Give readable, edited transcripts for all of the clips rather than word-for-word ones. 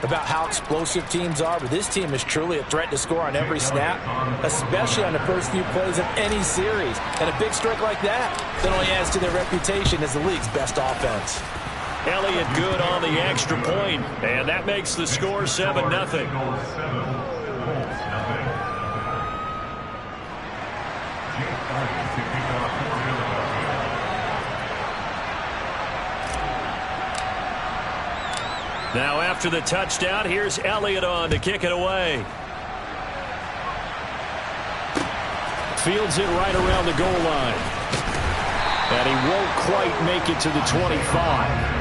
about how explosive teams are, but this team is truly a threat to score on every snap, especially on the first few plays of any series. And a big streak like that only adds to their reputation as the league's best offense. Elliott good on the extra point, and that makes the score 7-0. Now after the touchdown, here's Elliott on to kick it away. Fields it right around the goal line. And he won't quite make it to the 25.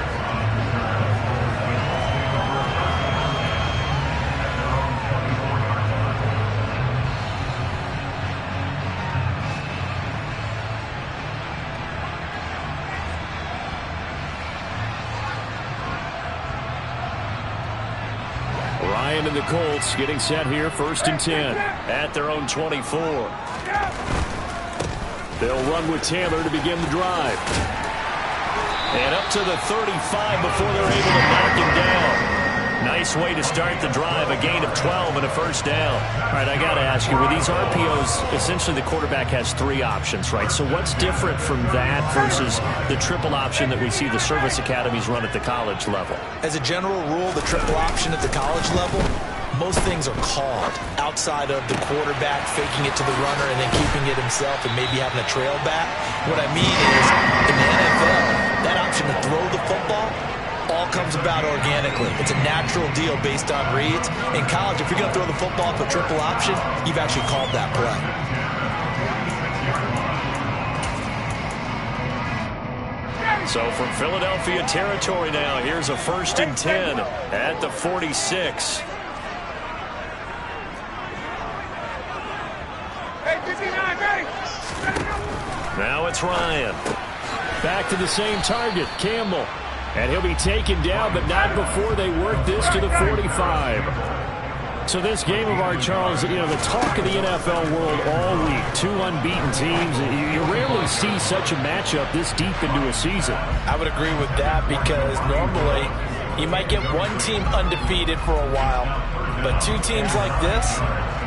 Ryan and the Colts getting set here, 1st and 10 at their own 24. They'll run with Taylor to begin the drive. And up to the 35 before they're able to knock him down. Nice way to start the drive, a gain of 12 and a 1st down. All right, I got to ask you, with these RPOs, essentially the quarterback has 3 options, right? So what's different from that versus the triple option that we see the service academies run at the college level? As a general rule, the triple option at the college level, most things are called outside of the quarterback faking it to the runner and then keeping it himself and maybe having a trail back. What I mean is, in the NFL, that option to throw the football all comes about organically. It's a natural deal based on reads. In college, if you're going to throw the football for triple option, you've actually called that play. So from Philadelphia territory now, here's a 1st and 10 at the 46. Now it's Ryan. Back to the same target, Campbell. And he'll be taken down, but not before they work this to the 45. So this game of ours, Charles, you know, the talk of the NFL world all week. 2 unbeaten teams. You rarely see such a matchup this deep into a season. I would agree with that because normally you might get one team undefeated for a while, but 2 teams like this,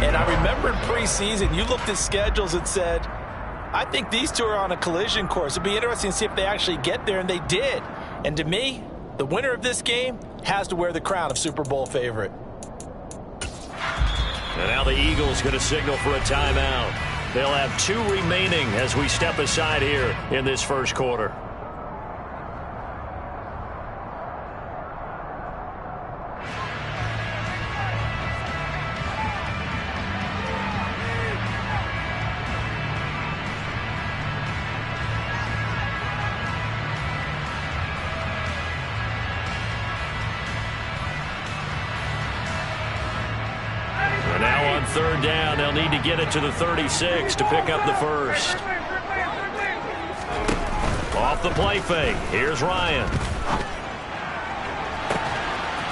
and I remember in preseason, you looked at schedules and said, I think these 2 are on a collision course. It'd be interesting to see if they actually get there, and they did. And to me, the winner of this game has to wear the crown of Super Bowl favorite. And now the Eagles going to signal for a timeout. They'll have 2 remaining as we step aside here in this first quarter. Third down, they'll need to get it to the 36 to pick up the first. Off the play fake, here's Ryan.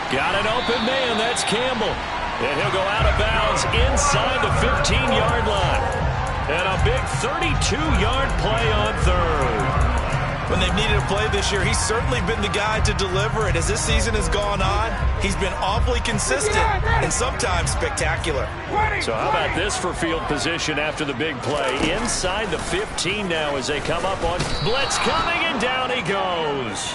Got an open man, that's Campbell. And he'll go out of bounds inside the 15-yard line. And a big 32-yard play on third. When they've needed a play this year, he's certainly been the guy to deliver it. As this season has gone on, he's been awfully consistent and sometimes spectacular. So how about this for field position after the big play? Inside the 15 now as they come up on blitz coming, and down he goes.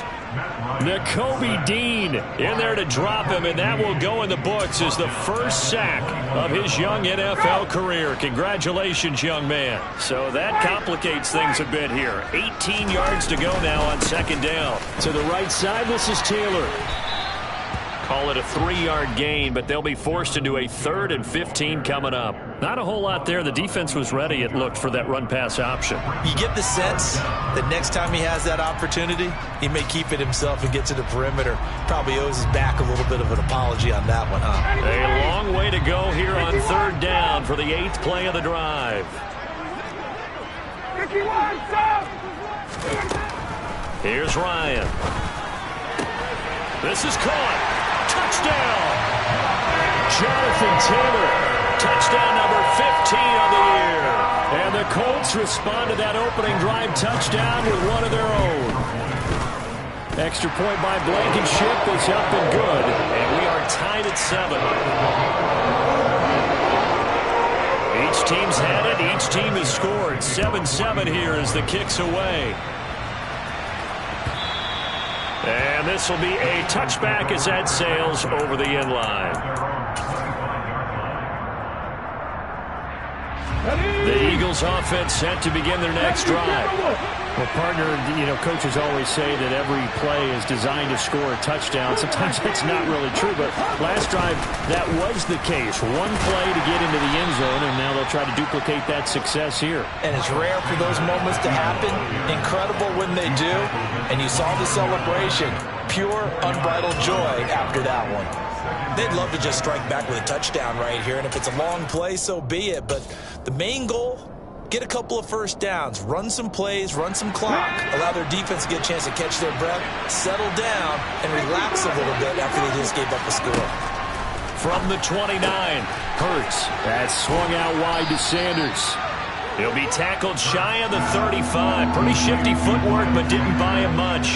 Nakobe Dean in there to drop him, and that will go in the books as the first sack of his young NFL career. Congratulations, young man. So that complicates things a bit here. 18 yards to go now on 2nd down. To the right side, this is Taylor. Call it a 3-yard gain, but they'll be forced into a 3rd and 15 coming up. Not a whole lot there. The defense was ready, it looked, for that run-pass option. You get the sense that next time he has that opportunity, he may keep it himself and get to the perimeter. Probably owes his back a little bit of an apology on that one, huh? A long way to go here on 3rd down for the 8th play of the drive. Here's Ryan. This is caught. Touchdown! Jonathan Taylor, touchdown number 15 on the year. And the Colts respond to that opening drive touchdown with one of their own. Extra point by Blankenship is up and good. And we are tied 7. Each team's had it. Each team has scored. 7-7 here as the kick's away. And this will be a touchback as that sails over the end line. The Eagles offense set to begin their next drive. Well, partner, coaches always say that every play is designed to score a touchdown. Sometimes that's not really true, but last drive, that was the case. One play to get into the end zone, and now they'll try to duplicate that success here. And it's rare for those moments to happen. Incredible when they do. And you saw the celebration. Pure, unbridled joy after that one. They'd love to just strike back with a touchdown right here, and if it's a long play, so be it. But the main goal, get a couple of first downs, run some plays, run some clock, allow their defense to get a chance to catch their breath, settle down, and relax a little bit after they just gave up a score. From the 29, Hurts. That's swung out wide to Sanders. He'll be tackled shy of the 35. Pretty shifty footwork, but didn't buy him much.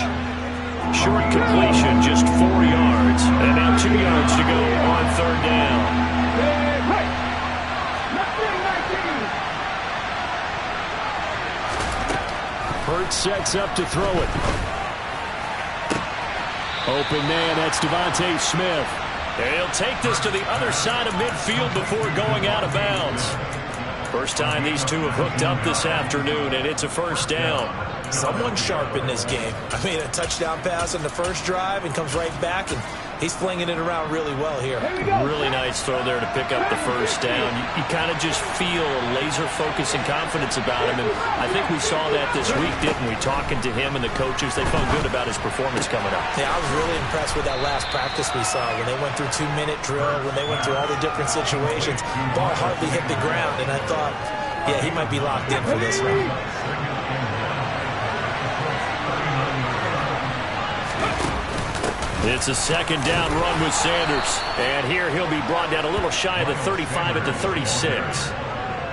Short completion, just 4 yards. And now 2 yards to go on third down. Hurts sets up to throw it. Open man, that's Devontae Smith. He'll take this to the other side of midfield before going out of bounds. First time these two have hooked up this afternoon, and it's a first down. Someone sharp in this game. I mean, a touchdown pass on the first drive and comes right back, and he's flinging it around really well here. Really nice throw there to pick up the first down. You kind of just feel a laser focus and confidence about him, and I think we saw that this week, didn't we? Talking to him and the coaches, they felt good about his performance coming up. Yeah, I was really impressed with that last practice we saw when they went through 2-minute drill, when they went through all the different situations. Ball hardly hit the ground, and I thought, yeah, he might be locked in for this one. It's a second down run with Sanders. And here he'll be brought down a little shy of the 35 at the 36.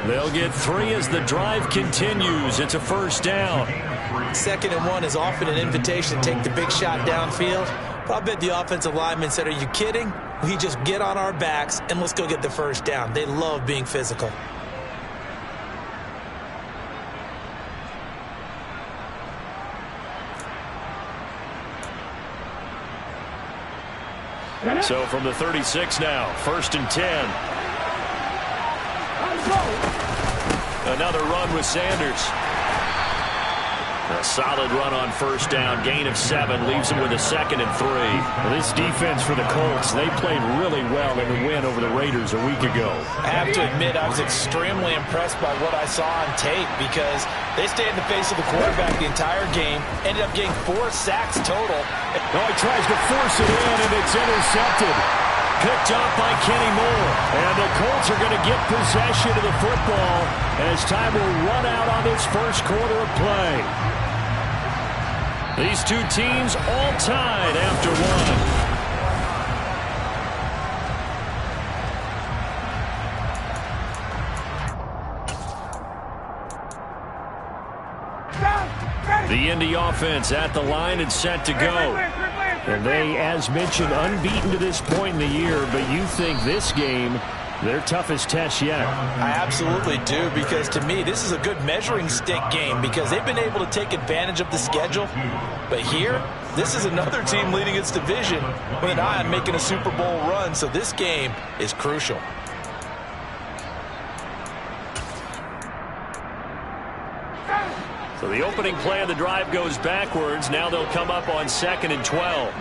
They'll get 3 as the drive continues. It's a first down. 2nd and 1 is often an invitation to take the big shot downfield. But I bet the offensive lineman said, are you kidding? We just get on our backs and let's go get the first down. They love being physical. So from the 36 now, 1st and 10. Another run with Sanders. A solid run on first down. Gain of 7 leaves him with a 2nd and 3. Well, this defense for the Colts, they played really well in the win over the Raiders a week ago. I have to admit, I was extremely impressed by what I saw on tape because they stayed in the face of the quarterback the entire game, ended up getting 4 sacks total. Oh, he tries to force it in, and it's intercepted. Picked up by Kenny Moore. And the Colts are going to get possession of the football as time will run out on this first quarter of play. These two teams all tied after 1. The Indy offense at the line and set to go. And they, as mentioned, unbeaten to this point in the year, but you think this game, their toughest test yet. I absolutely do, because to me, this is a good measuring stick game because they've been able to take advantage of the schedule. But here, this is another team leading its division with an eye on making a Super Bowl run, so this game is crucial. So the opening play of the drive goes backwards. Now they'll come up on 2nd and 12.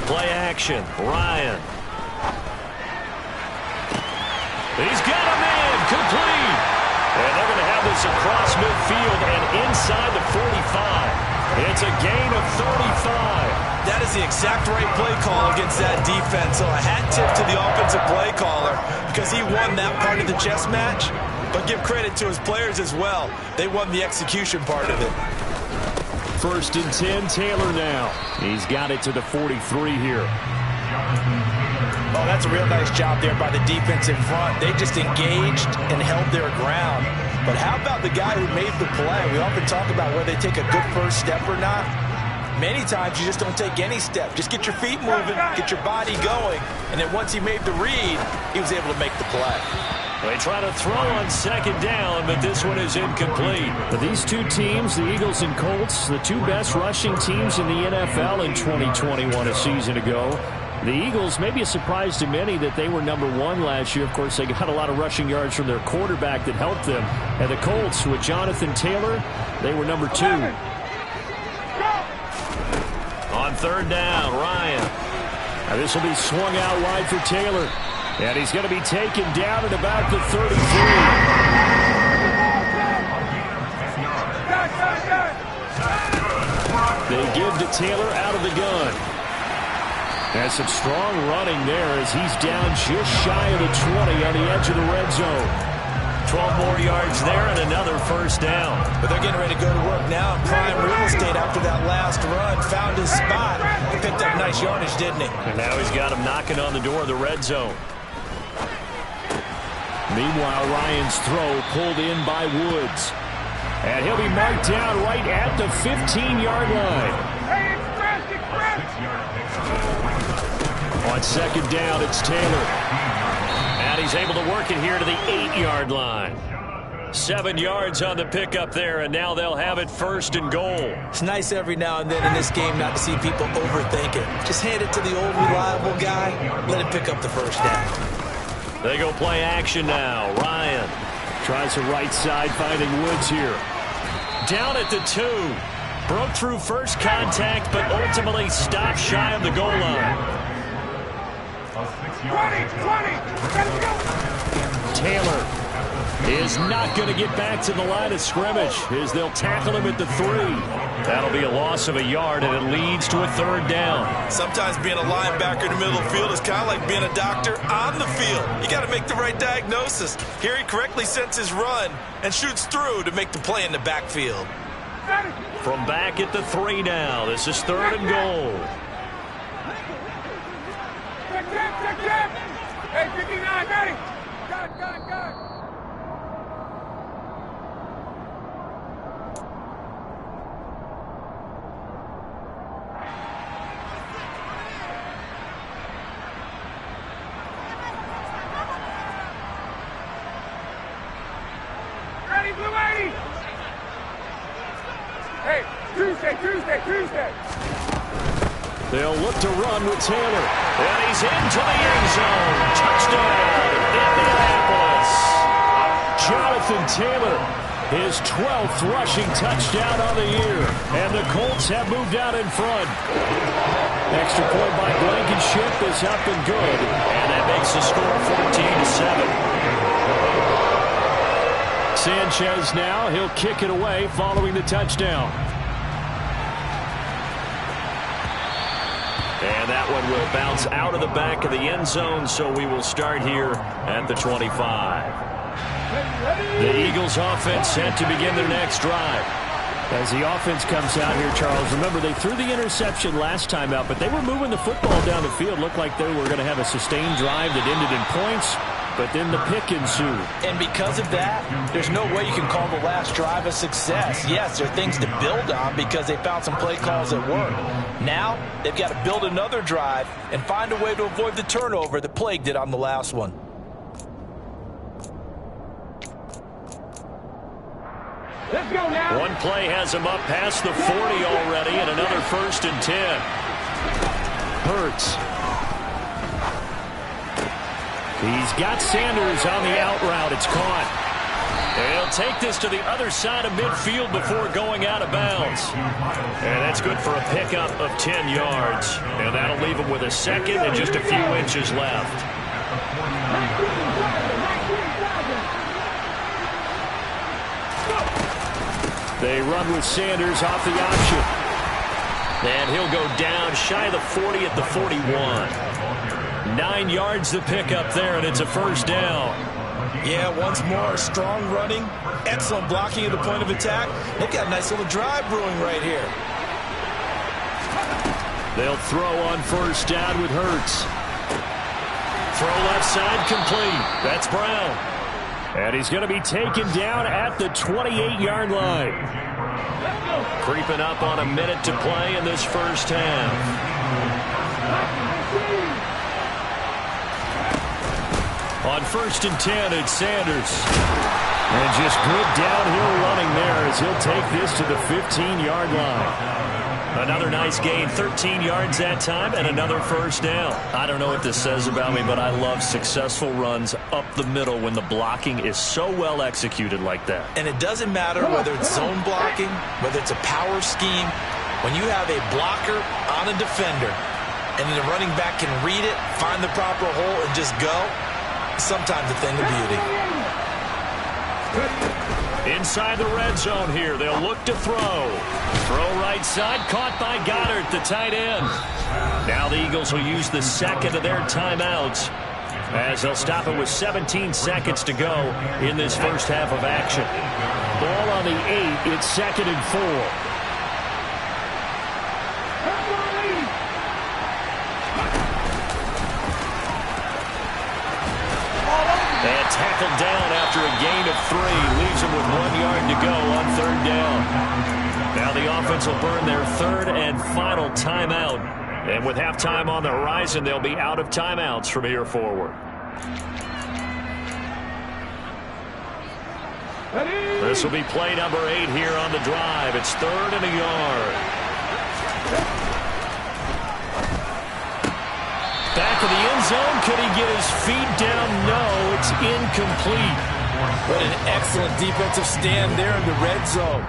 Play action. Ryan. He's got a man. Complete. And they're going to have this across midfield and inside the 45. It's a gain of 35. That is the exact right play call against that defense. So a hat tip to the offensive play caller because he won that part of the chess match. But give credit to his players as well. They won the execution part of it. 1st and 10, Taylor now. He's got it to the 43 here. Oh, that's a real nice job there by the defense in front. They just engaged and held their ground. But how about the guy who made the play? We often talk about whether they take a good first step or not. Many times you just don't take any step. Just get your feet moving, get your body going, and then once he made the read, he was able to make the play. They try to throw on second down, but this one is incomplete. But these two teams, the Eagles and Colts, the two best rushing teams in the NFL in 2021 a season ago. The Eagles, maybe a surprise to many that they were number one last year. Of course, they got a lot of rushing yards from their quarterback that helped them. And the Colts, with Jonathan Taylor, they were number 2. On third down, Ryan. Now this will be swung out wide for Taylor. And he's going to be taken down at about the 33. They give to Taylor out of the gun. And some strong running there as he's down just shy of the 20 on the edge of the red zone. 12 more yards there and another first down. But they're getting ready to go to work now in prime real estate after that last run. Found his spot. He picked up nice yardage, didn't he? And now he's got him knocking on the door of the red zone. Meanwhile, Ryan's throw pulled in by Woods. And he'll be marked down right at the 15-yard line. On second down, it's Taylor. And he's able to work it here to the 8-yard line. 7 yards on the pickup there, and now they'll have it first and goal. It's nice every now and then in this game not to see people overthink it. Just hand it to the old reliable guy, let him pick up the first down. They go play action now. Ryan tries the right side, finding Woods here. Down at the 2. Broke through first contact, but ultimately stopped shy of the goal line. 20. Taylor is not going to get back to the line of scrimmage as they'll tackle him at the 3. That'll be a loss of a yard, and it leads to a third down. Sometimes being a linebacker in the middle of the field is kind of like being a doctor on the field. You got to make the right diagnosis. Here he correctly sets his run and shoots through to make the play in the backfield. From back at the 3 now. This is third and goal. Hey, 59, ready. Got. Ready, Blue 80. Hey, Tuesday. They'll look to run with Taylor. And he's into the end zone. Touchdown, Indianapolis. Jonathan Taylor, his 12th rushing touchdown on the year. And the Colts have moved out in front. Extra point by Blankenship is up and good. And that makes the score 14-7. Sanchez now, he'll kick it away following the touchdown. And that one will bounce out of the back of the end zone, so we will start here at the 25. The Eagles offense set to begin their next drive. As the offense comes out here, Charles, remember they threw the interception last time out, but they were moving the football down the field. Looked like they were going to have a sustained drive that ended in points, but then the pick ensued. And because of that, there's no way you can call the last drive a success. Yes, there are things to build on because they found some play calls that work. Now, they've got to build another drive and find a way to avoid the turnover that plagued it on the last one. Let's go now. One play has him up past the 40 already, and another first and 10. Hurts. He's got Sanders on the out route. It's caught. He'll take this to the other side of midfield before going out of bounds. And that's good for a pickup of 10 yards. And that'll leave him with a second and just a few inches left. They run with Sanders off the option. And he'll go down shy of the 40 at the 41. 9 yards to pick up there, and it's a first down. Yeah, once more, strong running, excellent blocking at the point of attack. They've got a nice little drive brewing right here. They'll throw on first down with Hurts. Throw left side complete. That's Brown. And he's going to be taken down at the 28-yard line. Creeping up on a minute to play in this first half. On 1st and 10, it's Sanders. And just good downhill running there as he'll take this to the 15-yard line. Another nice gain, 13 yards that time, and another first down. I don't know what this says about me, but I love successful runs up the middle when the blocking is so well executed like that. And it doesn't matter whether it's zone blocking, whether it's a power scheme. When you have a blocker on a defender, and then the running back can read it, find the proper hole, and just go, sometimes a thing of beauty. Inside the red zone here, they'll look to throw. Throw right side, caught by Goddard, the tight end. Now the Eagles will use the second of their timeouts as they'll stop it with 17 seconds to go in this first half of action. Ball on the 8, it's 2nd and 4. And tackled down after a gain of 3. Leaves him with 1 yard to go on 3rd down. Now the offense will burn their 3rd and final timeout. And with halftime on the horizon, they'll be out of timeouts from here forward. This will be play number 8 here on the drive. It's 3rd and a yard. Back of the end zone. Could he get his feet down? No, it's incomplete. What an excellent defensive stand there in the red zone.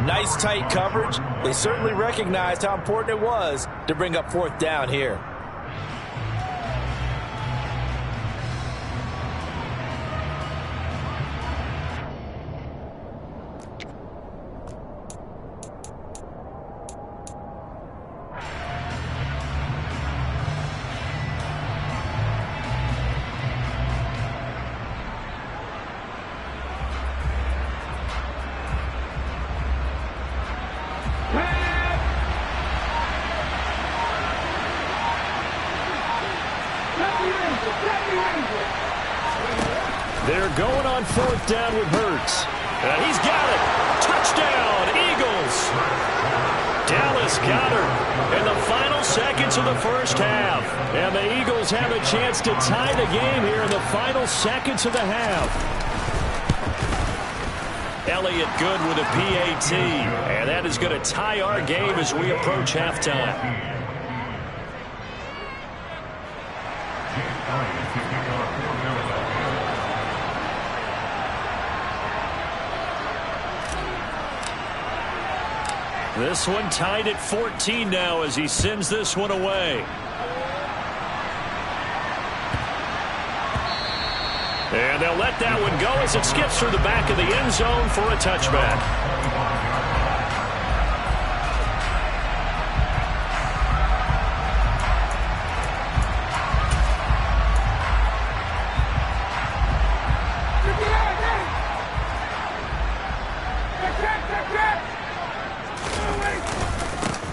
Nice tight coverage. They certainly recognized how important it was to bring up 4th down here. They're going on 4th down with Hurts. And he's got it. Touchdown, Eagles. Dallas Goedert in the final seconds of the first half. And the Eagles have a chance to tie the game here in the final seconds of the half. Elliott good with a PAT. And that is going to tie our game as we approach halftime. This one tied at 14 now as he sends this one away. And they'll let that one go as it skips through the back of the end zone for a touchback.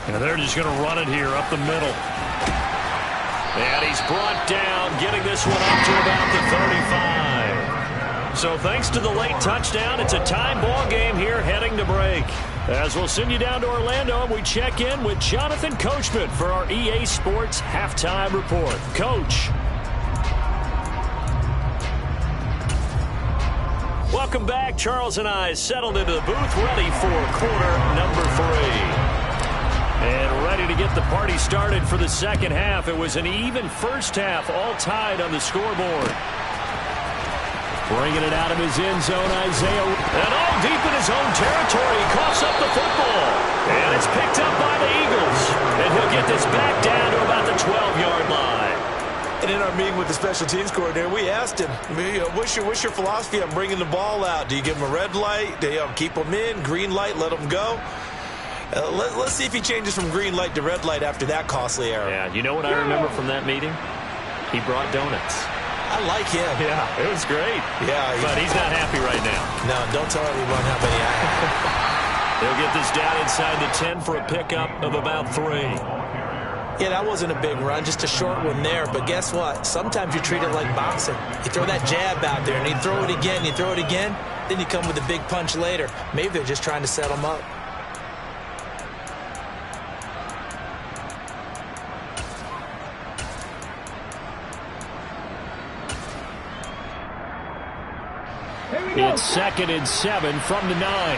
And they're just going to run it here up the middle. And he's brought down, getting this one up to about the 35. So thanks to the late touchdown, it's a tie ball game here heading to break. As we'll send you down to Orlando, and we check in with Jonathan Coachman for our EA Sports Halftime Report. Coach. Welcome back. Charles and I settled into the booth, ready for quarter number 3. And ready to get the party started for the second half. It was an even first half, all tied on the scoreboard. Bringing it out of his end zone, Isaiah. And all deep in his own territory, he coughs up the football. And it's picked up by the Eagles. And he'll get this back down to about the 12-yard line. And in our meeting with the special teams coordinator, we asked him, what's your philosophy on bringing the ball out? Do you give him a red light? Do you keep him in? Green light, let him go? Let's see if he changes from green light to red light after that costly error. Yeah, you know what I remember from that meeting? He brought donuts. I like him. Yeah, it was great. Yeah, but he's not happy right now. No, don't tell everyone how many I have. They'll get this down inside the 10 for a pickup of about 3. Yeah, that wasn't a big run, just a short one there. But guess what? Sometimes you treat it like boxing. You throw that jab out there, and you throw it again, then you come with a big punch later. Maybe they're just trying to set him up. It's 2nd and 7 from the 9.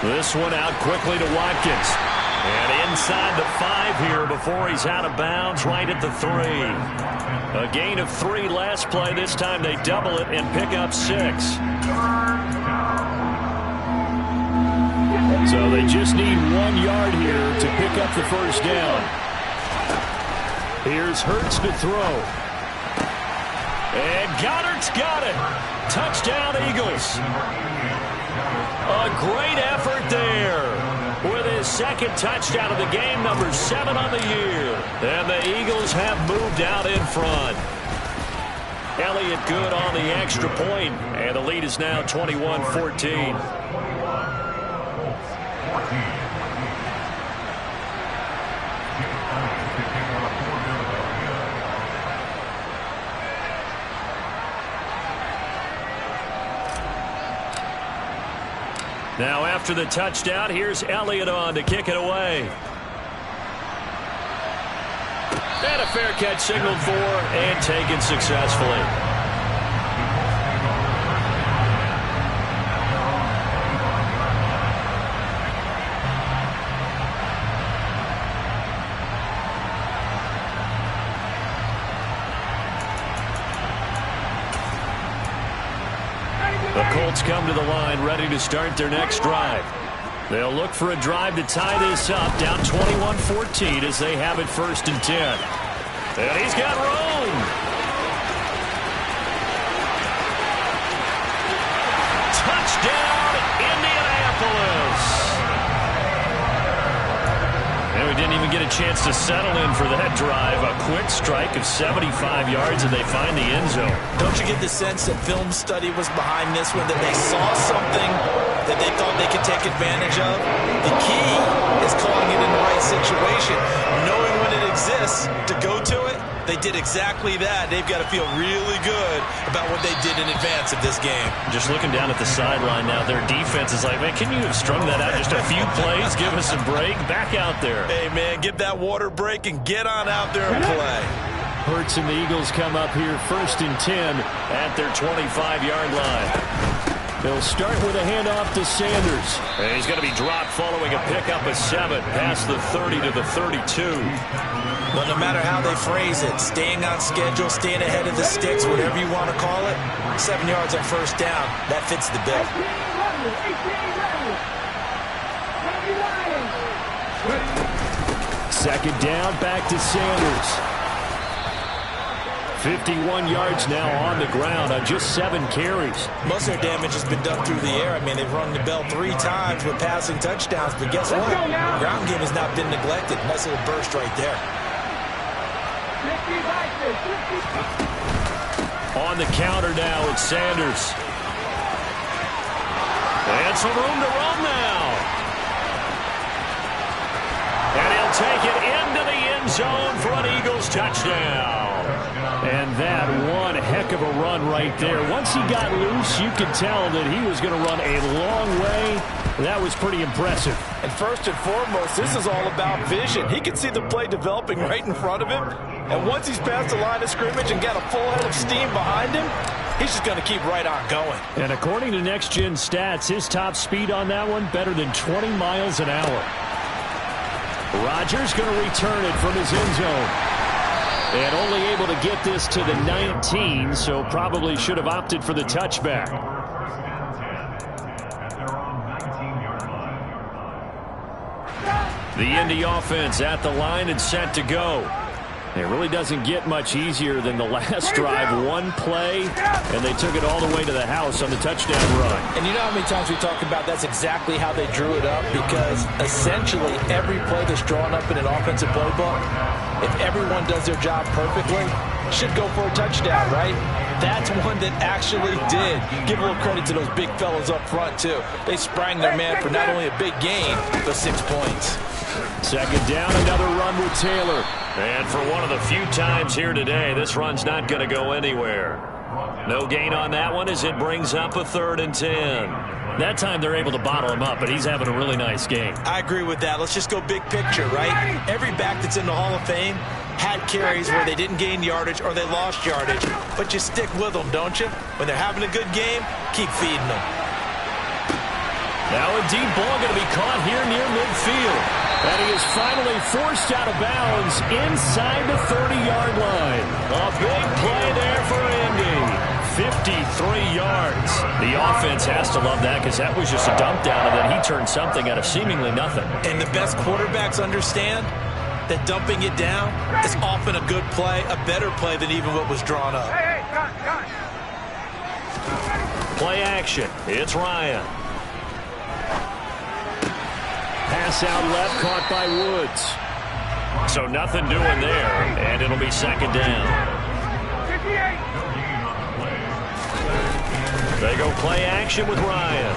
This one out quickly to Watkins. And inside the 5 here before he's out of bounds right at the 3. A gain of 3 last play. This time they double it and pick up 6. So they just need 1 yard here to pick up the first down. Here's Hurts to throw. And Goddard's got it. Touchdown, Eagles. A great effort there. With his 2nd touchdown of the game, number 7 on the year. And the Eagles have moved out in front. Elliott good on the extra point, and the lead is now 21-14. Now after the touchdown, here's Elliott on to kick it away. And a fair catch signaled for and taken successfully. The Colts come to the line ready to start their next drive. They'll look for a drive to tie this up, down 21-14 as they have it 1st and 10. And he's got room. Touchdown, Indianapolis. And we didn't even get a chance to settle in for that drive. A quick strike of 75 yards, and they find the end zone. Don't you get the sense that film study was behind this one, that they saw something that they thought they could take advantage of? The key is calling it in the right situation, knowing when it exists to go to it. They did exactly that. They've got to feel really good about what they did in advance of this game. Just looking down at the sideline now, their defense is like, man, can you have strung that out just a few plays? Give us a break. Back out there. Hey, man, give that water break and get on out there and play. Hurts and the Eagles come up here 1st and 10 at their 25-yard line. They'll start with a handoff to Sanders. And he's going to be dropped following a pickup of 7 past the 30 to the 32. Well, no matter how they phrase it, staying on schedule, staying ahead of the sticks, whatever you want to call it, 7 yards on 1st down, that fits the bill. 2nd down, back to Sanders. 51 yards now on the ground on just 7 carries. Most of their damage has been done through the air. I mean, they've rung the bell 3 times with passing touchdowns, but guess what? Ground game has not been neglected. Nice little burst right there. On the counter now, it's Sanders. And some room to run now. And he'll take it into the end zone for an Eagles touchdown. And that one heck of a run right there. Once he got loose, you could tell that he was going to run a long way. That was pretty impressive. And first and foremost, this is all about vision. He can see the play developing right in front of him. And once he's past the line of scrimmage and got a full head of steam behind him, he's just going to keep right on going. And according to Next Gen Stats, his top speed on that one, better than 20 miles an hour. Rodgers going to return it from his end zone. And only able to get this to the 19, so probably should have opted for the touchback. The Indy offense at the line and set to go. It really doesn't get much easier than the last drive. One play, and they took it all the way to the house on the touchdown run. And you know how many times we talk about that's exactly how they drew it up? Because essentially every play that's drawn up in an offensive playbook, if everyone does their job perfectly, should go for a touchdown, right? That's one that actually did. Give a little credit to those big fellas up front, too. They sprang their man for not only a big gain, but 6 points. 2nd down, another run with Taylor. And for one of the few times here today, this run's not going to go anywhere. No gain on that one as it brings up a 3rd and 10. That time they're able to bottle him up, but he's having a really nice game. I agree with that. Let's just go big picture, right? Every back that's in the Hall of Fame had carries where they didn't gain yardage or they lost yardage, but you stick with them, don't you? When they're having a good game, keep feeding them. Now a deep ball going to be caught here near midfield. And he is finally forced out of bounds inside the 30-yard line. A big play there for Indy. 53 yards. The offense has to love that because that was just a dump down, and then he turned something out of seemingly nothing. And the best quarterbacks understand that dumping it down is often a good play, a better play than even what was drawn up. Hey, cut. Play action. It's Ryan. Pass out left, caught by Woods. So nothing doing there, and it'll be second down. 58. They go play action with Ryan.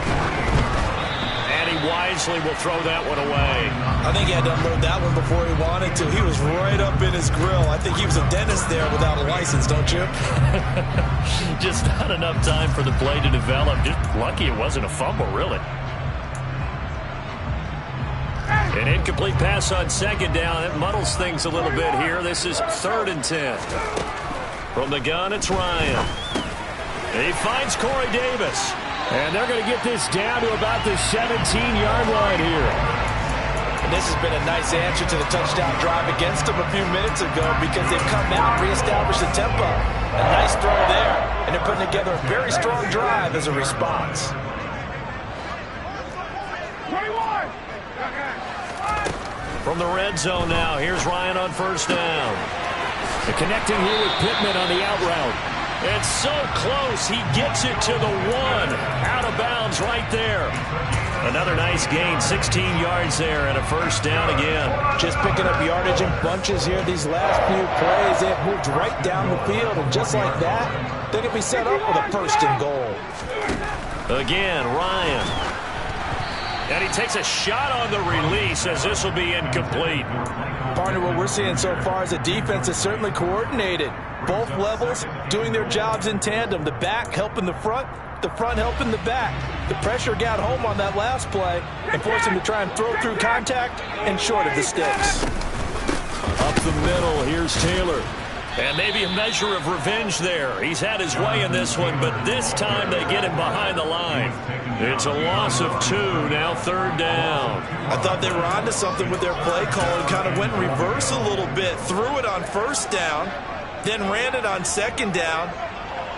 And he wisely will throw that one away. I think he had to unload that one before he wanted to. He was right up in his grill. I think he was a dentist there without a license, don't you? Just not enough time for the play to develop. Just lucky it wasn't a fumble, really. An incomplete pass on second down. It muddles things a little bit here. This is 3rd and 10. From the gun, it's Ryan. He finds Corey Davis. And they're going to get this down to about the 17-yard line here. And this has been a nice answer to the touchdown drive against them a few minutes ago because they've come out and reestablished the tempo. A nice throw there. And they're putting together a very strong drive as a response. 21. From the red zone now, here's Ryan on first down. The connecting here with Pittman on the out route. It's so close, he gets it to the 1. Out of bounds right there. Another nice gain, 16 yards there, and a first down again. Just picking up yardage in bunches here these last few plays. They've moved right down the field, and just like that, they're going to be set up with a first and goal. Again, Ryan. And he takes a shot on the release as this will be incomplete. Partner, what we're seeing so far is the defense is certainly coordinated. Both levels doing their jobs in tandem. The back helping the front helping the back. The pressure got home on that last play and forced him to try and throw through contact and short of the sticks. Up the middle, here's Taylor. And maybe a measure of revenge there. He's had his way in this one, but this time they get him behind the line. It's a loss of 2, now 3rd down. I thought they were onto something with their play call and kind of went in reverse a little bit. Threw it on first down, then ran it on second down.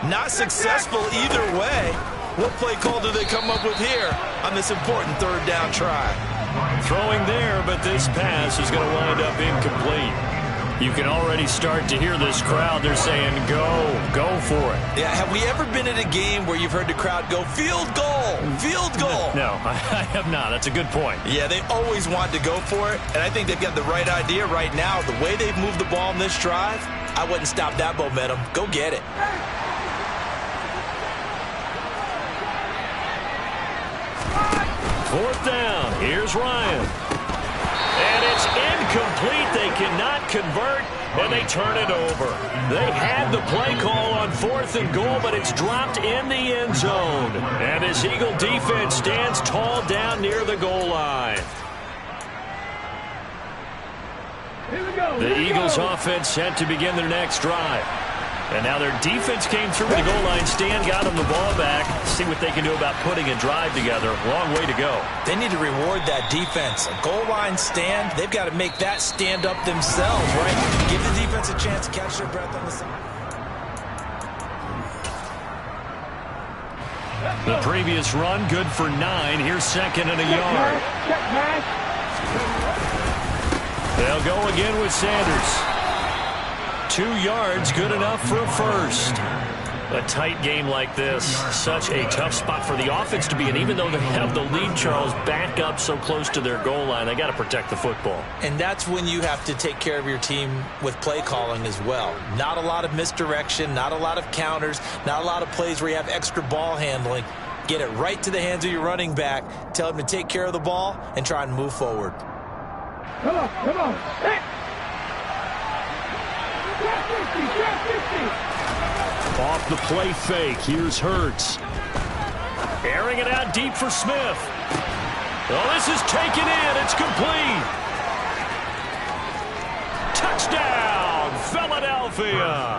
Not successful either way. What play call do they come up with here on this important 3rd down try? Throwing there, but this pass is going to wind up incomplete. You can already start to hear this crowd. They're saying, go for it. Yeah, have we ever been at a game where you've heard the crowd go, field goal, field goal? No, I have not. That's a good point. Yeah, they always want to go for it, and I think they've got the right idea right now. The way they've moved the ball in this drive, I wouldn't stop that momentum. Go get it. Fourth down. Here's Ryan. And it's incomplete. They cannot convert, and they turn it over. They had the play call on 4th and goal, but it's dropped in the end zone. And his Eagle defense stands tall down near the goal line. The Eagles offense set to begin their next drive. And now their defense came through the goal line stand, got them the ball back. See what they can do about putting a drive together. Long way to go. They need to reward that defense. A goal line stand, they've got to make that stand up themselves, right? Give the defense a chance to catch their breath on the side. The previous run, good for 9. Here's 2nd and a yard. They'll go again with Sanders. 2 yards, good enough for a first. A tight game like this, such a tough spot for the offense to be in. Even though they have the lead, Charles, back up so close to their goal line, they got to protect the football. And that's when you have to take care of your team with play calling as well. Not a lot of misdirection, not a lot of counters, not a lot of plays where you have extra ball handling. Get it right to the hands of your running back. Tell him to take care of the ball and try and move forward. Come on. Hey. Off the play fake, here's Hurts. Airing it out deep for Smith. Oh, this is taken in. It's complete. Touchdown. Philadelphia.